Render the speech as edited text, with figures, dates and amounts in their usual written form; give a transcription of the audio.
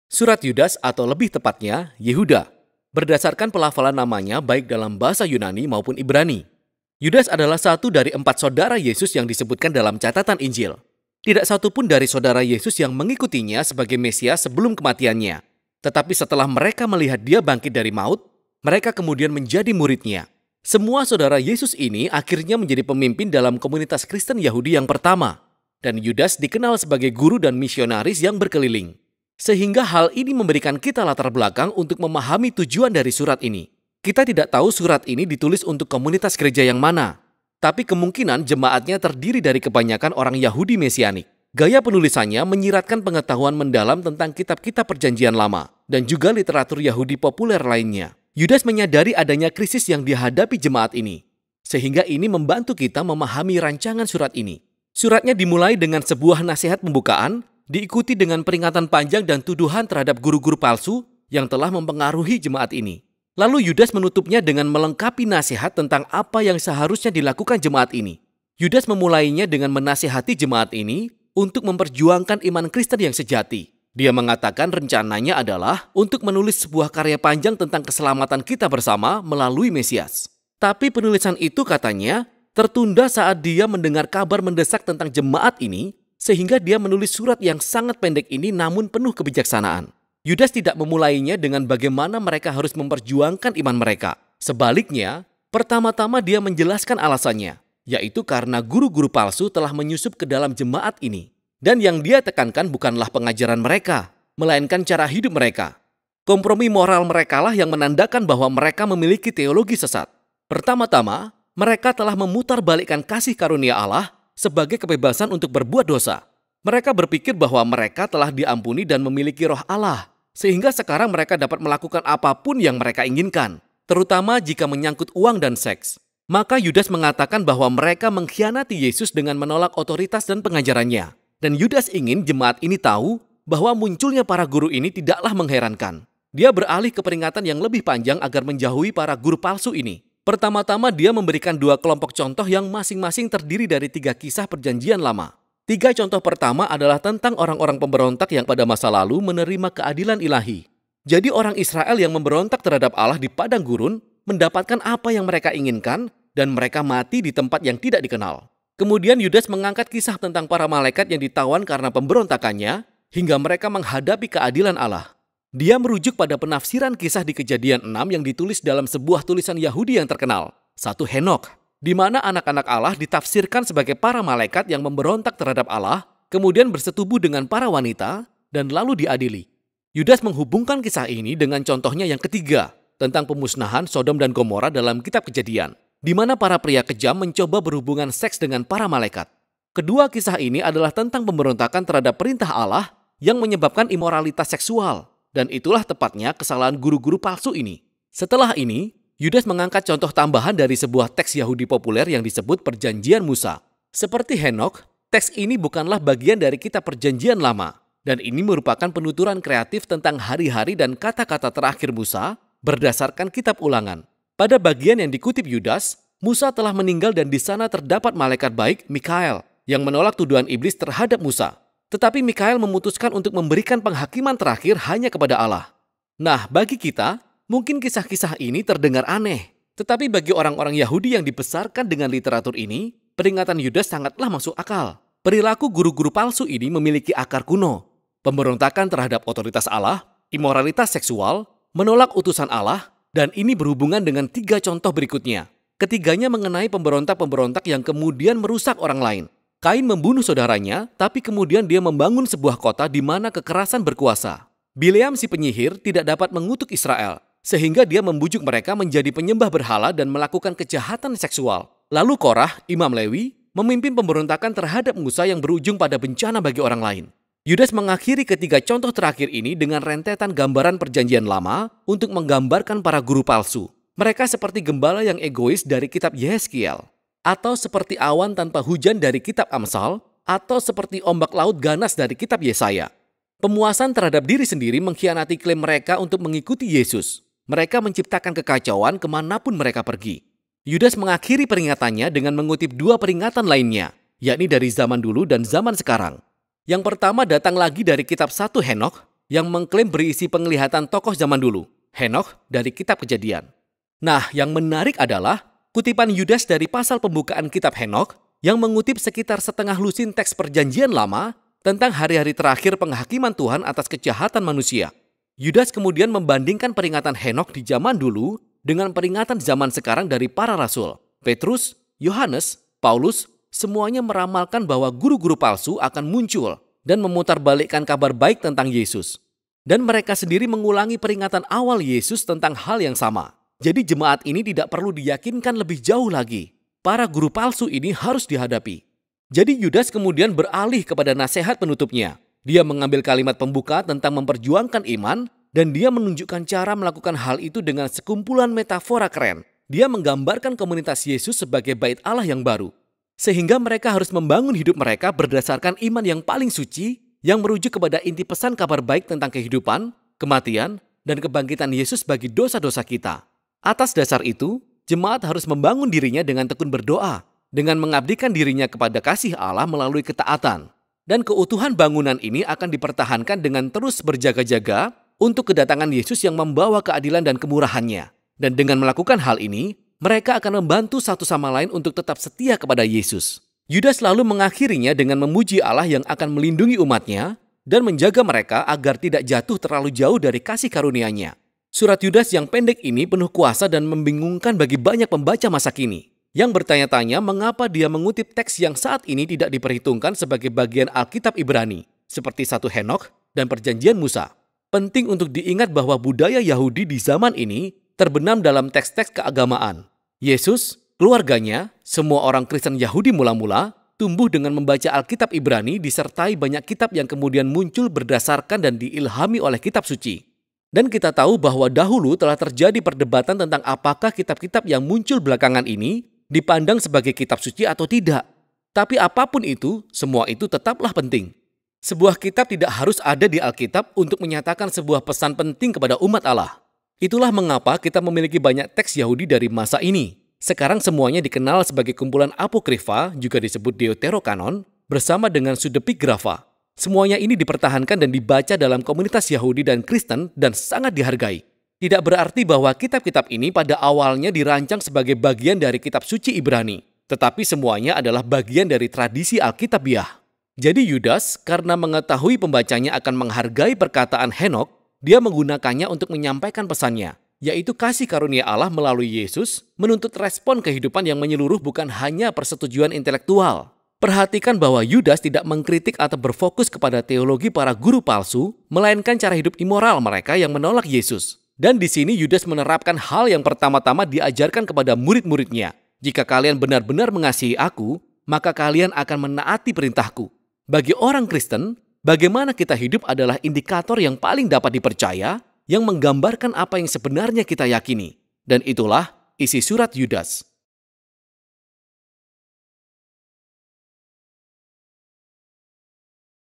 Surat Yudas atau lebih tepatnya Yehuda, berdasarkan pelafalan namanya baik dalam bahasa Yunani maupun Ibrani. Yudas adalah satu dari 4 saudara Yesus yang disebutkan dalam catatan Injil. Tidak satu pun dari saudara Yesus yang mengikutinya sebagai Mesias sebelum kematiannya. Tetapi setelah mereka melihat dia bangkit dari maut, mereka kemudian menjadi muridnya. Semua saudara Yesus ini akhirnya menjadi pemimpin dalam komunitas Kristen Yahudi yang pertama. Dan Yudas dikenal sebagai guru dan misionaris yang berkeliling. Sehingga hal ini memberikan kita latar belakang untuk memahami tujuan dari surat ini. Kita tidak tahu surat ini ditulis untuk komunitas gereja yang mana. Tapi kemungkinan jemaatnya terdiri dari kebanyakan orang Yahudi Mesianik. Gaya penulisannya menyiratkan pengetahuan mendalam tentang kitab-kitab perjanjian lama dan juga literatur Yahudi populer lainnya. Yudas menyadari adanya krisis yang dihadapi jemaat ini. Sehingga ini membantu kita memahami rancangan surat ini. Suratnya dimulai dengan sebuah nasihat pembukaan, diikuti dengan peringatan panjang dan tuduhan terhadap guru-guru palsu yang telah mempengaruhi jemaat ini. Lalu Yudas menutupnya dengan melengkapi nasihat tentang apa yang seharusnya dilakukan jemaat ini. Yudas memulainya dengan menasihati jemaat ini untuk memperjuangkan iman Kristen yang sejati. Dia mengatakan rencananya adalah untuk menulis sebuah karya panjang tentang keselamatan kita bersama melalui Mesias. Tapi penulisan itu katanya tertunda saat dia mendengar kabar mendesak tentang jemaat ini, sehingga dia menulis surat yang sangat pendek ini namun penuh kebijaksanaan. Yudas tidak memulainya dengan bagaimana mereka harus memperjuangkan iman mereka. Sebaliknya, pertama-tama dia menjelaskan alasannya, yaitu karena guru-guru palsu telah menyusup ke dalam jemaat ini. Dan yang dia tekankan bukanlah pengajaran mereka, melainkan cara hidup mereka. Kompromi moral merekalah yang menandakan bahwa mereka memiliki teologi sesat. Pertama-tama, mereka telah memutarbalikkan kasih karunia Allah sebagai kebebasan untuk berbuat dosa. Mereka berpikir bahwa mereka telah diampuni dan memiliki roh Allah, sehingga sekarang mereka dapat melakukan apapun yang mereka inginkan, terutama jika menyangkut uang dan seks. Maka Yudas mengatakan bahwa mereka mengkhianati Yesus dengan menolak otoritas dan pengajarannya. Dan Yudas ingin jemaat ini tahu bahwa munculnya para guru ini tidaklah mengherankan. Dia beralih ke peringatan yang lebih panjang agar menjauhi para guru palsu ini. Pertama-tama dia memberikan 2 kelompok contoh yang masing-masing terdiri dari 3 kisah perjanjian lama. 3 contoh pertama adalah tentang orang-orang pemberontak yang pada masa lalu menerima keadilan ilahi. Jadi orang Israel yang memberontak terhadap Allah di padang gurun mendapatkan apa yang mereka inginkan dan mereka mati di tempat yang tidak dikenal. Kemudian Yudas mengangkat kisah tentang para malaikat yang ditawan karena pemberontakannya hingga mereka menghadapi keadilan Allah. Dia merujuk pada penafsiran kisah di Kejadian 6 yang ditulis dalam sebuah tulisan Yahudi yang terkenal, 1 Henokh, di mana anak-anak Allah ditafsirkan sebagai para malaikat yang memberontak terhadap Allah, kemudian bersetubuh dengan para wanita, dan lalu diadili. Yudas menghubungkan kisah ini dengan contohnya yang ketiga, tentang pemusnahan Sodom dan Gomora dalam kitab Kejadian, di mana para pria kejam mencoba berhubungan seks dengan para malaikat. Kedua kisah ini adalah tentang pemberontakan terhadap perintah Allah yang menyebabkan imoralitas seksual, dan itulah tepatnya kesalahan guru-guru palsu ini. Setelah ini, Yudas mengangkat contoh tambahan dari sebuah teks Yahudi populer yang disebut Perjanjian Musa. Seperti Henokh, teks ini bukanlah bagian dari kitab Perjanjian Lama, dan ini merupakan penuturan kreatif tentang hari-hari dan kata-kata terakhir Musa berdasarkan kitab Ulangan. Pada bagian yang dikutip Yudas, Musa telah meninggal dan di sana terdapat malaikat baik, Mikael, yang menolak tuduhan iblis terhadap Musa. Tetapi Mikael memutuskan untuk memberikan penghakiman terakhir hanya kepada Allah. Nah, bagi kita, mungkin kisah-kisah ini terdengar aneh, tetapi bagi orang-orang Yahudi yang dibesarkan dengan literatur ini, peringatan Yudas sangatlah masuk akal. Perilaku guru-guru palsu ini memiliki akar kuno. Pemberontakan terhadap otoritas Allah, imoralitas seksual, menolak utusan Allah, dan ini berhubungan dengan 3 contoh berikutnya. Ketiganya mengenai pemberontak-pemberontak yang kemudian merusak orang lain. Kain membunuh saudaranya, tapi kemudian dia membangun sebuah kota di mana kekerasan berkuasa. Bileam si penyihir tidak dapat mengutuk Israel, sehingga dia membujuk mereka menjadi penyembah berhala dan melakukan kejahatan seksual. Lalu Korah, Imam Lewi, memimpin pemberontakan terhadap Musa yang berujung pada bencana bagi orang lain. Yudas mengakhiri ketiga contoh terakhir ini dengan rentetan gambaran perjanjian lama untuk menggambarkan para guru palsu. Mereka seperti gembala yang egois dari kitab Yehezkiel, atau seperti awan tanpa hujan dari kitab Amsal, atau seperti ombak laut ganas dari kitab Yesaya. Pemuasan terhadap diri sendiri mengkhianati klaim mereka untuk mengikuti Yesus. Mereka menciptakan kekacauan kemanapun mereka pergi. Yudas mengakhiri peringatannya dengan mengutip 2 peringatan lainnya, yakni dari zaman dulu dan zaman sekarang. Yang pertama datang lagi dari kitab 1 Henokh, yang mengklaim berisi penglihatan tokoh zaman dulu, Henokh dari kitab Kejadian. Nah, yang menarik adalah kutipan Yudas dari pasal pembukaan kitab Henokh yang mengutip sekitar setengah lusin teks Perjanjian Lama tentang hari-hari terakhir penghakiman Tuhan atas kejahatan manusia. Yudas kemudian membandingkan peringatan Henokh di zaman dulu dengan peringatan zaman sekarang dari para rasul. Petrus, Yohanes, Paulus, semuanya meramalkan bahwa guru-guru palsu akan muncul dan memutarbalikkan kabar baik tentang Yesus. Dan mereka sendiri mengulangi peringatan awal Yesus tentang hal yang sama. Jadi jemaat ini tidak perlu diyakinkan lebih jauh lagi. Para guru palsu ini harus dihadapi. Jadi Yudas kemudian beralih kepada nasihat penutupnya. Dia mengambil kalimat pembuka tentang memperjuangkan iman dan dia menunjukkan cara melakukan hal itu dengan sekumpulan metafora keren. Dia menggambarkan komunitas Yesus sebagai bait Allah yang baru. Sehingga mereka harus membangun hidup mereka berdasarkan iman yang paling suci yang merujuk kepada inti pesan kabar baik tentang kehidupan, kematian, dan kebangkitan Yesus bagi dosa-dosa kita. Atas dasar itu, jemaat harus membangun dirinya dengan tekun berdoa, dengan mengabdikan dirinya kepada kasih Allah melalui ketaatan. Dan keutuhan bangunan ini akan dipertahankan dengan terus berjaga-jaga untuk kedatangan Yesus yang membawa keadilan dan kemurahannya. Dan dengan melakukan hal ini, mereka akan membantu satu sama lain untuk tetap setia kepada Yesus. Yudas lalu mengakhirinya dengan memuji Allah yang akan melindungi umatnya dan menjaga mereka agar tidak jatuh terlalu jauh dari kasih karunia-Nya. Surat Yudas yang pendek ini penuh kuasa dan membingungkan bagi banyak pembaca masa kini, yang bertanya-tanya mengapa dia mengutip teks yang saat ini tidak diperhitungkan sebagai bagian Alkitab Ibrani, seperti 1 Henokh dan Perjanjian Musa. Penting untuk diingat bahwa budaya Yahudi di zaman ini terbenam dalam teks-teks keagamaan. Yesus, keluarganya, semua orang Kristen Yahudi mula-mula tumbuh dengan membaca Alkitab Ibrani disertai banyak kitab yang kemudian muncul berdasarkan dan diilhami oleh kitab suci. Dan kita tahu bahwa dahulu telah terjadi perdebatan tentang apakah kitab-kitab yang muncul belakangan ini dipandang sebagai kitab suci atau tidak. Tapi apapun itu, semua itu tetaplah penting. Sebuah kitab tidak harus ada di Alkitab untuk menyatakan sebuah pesan penting kepada umat Allah. Itulah mengapa kita memiliki banyak teks Yahudi dari masa ini. Sekarang semuanya dikenal sebagai kumpulan apokrifa, juga disebut deuterokanon, bersama dengan pseudepigrafa. Semuanya ini dipertahankan dan dibaca dalam komunitas Yahudi dan Kristen dan sangat dihargai. Tidak berarti bahwa kitab-kitab ini pada awalnya dirancang sebagai bagian dari kitab suci Ibrani, tetapi semuanya adalah bagian dari tradisi Alkitabiah. Jadi Yudas, karena mengetahui pembacanya akan menghargai perkataan Henokh, dia menggunakannya untuk menyampaikan pesannya, yaitu kasih karunia Allah melalui Yesus menuntut respon kehidupan yang menyeluruh bukan hanya persetujuan intelektual. Perhatikan bahwa Yudas tidak mengkritik atau berfokus kepada teologi para guru palsu, melainkan cara hidup immoral mereka yang menolak Yesus. Dan di sini Yudas menerapkan hal yang pertama-tama diajarkan kepada murid-muridnya. Jika kalian benar-benar mengasihi aku, maka kalian akan menaati perintahku. Bagi orang Kristen, bagaimana kita hidup adalah indikator yang paling dapat dipercaya, yang menggambarkan apa yang sebenarnya kita yakini. Dan itulah isi surat Yudas.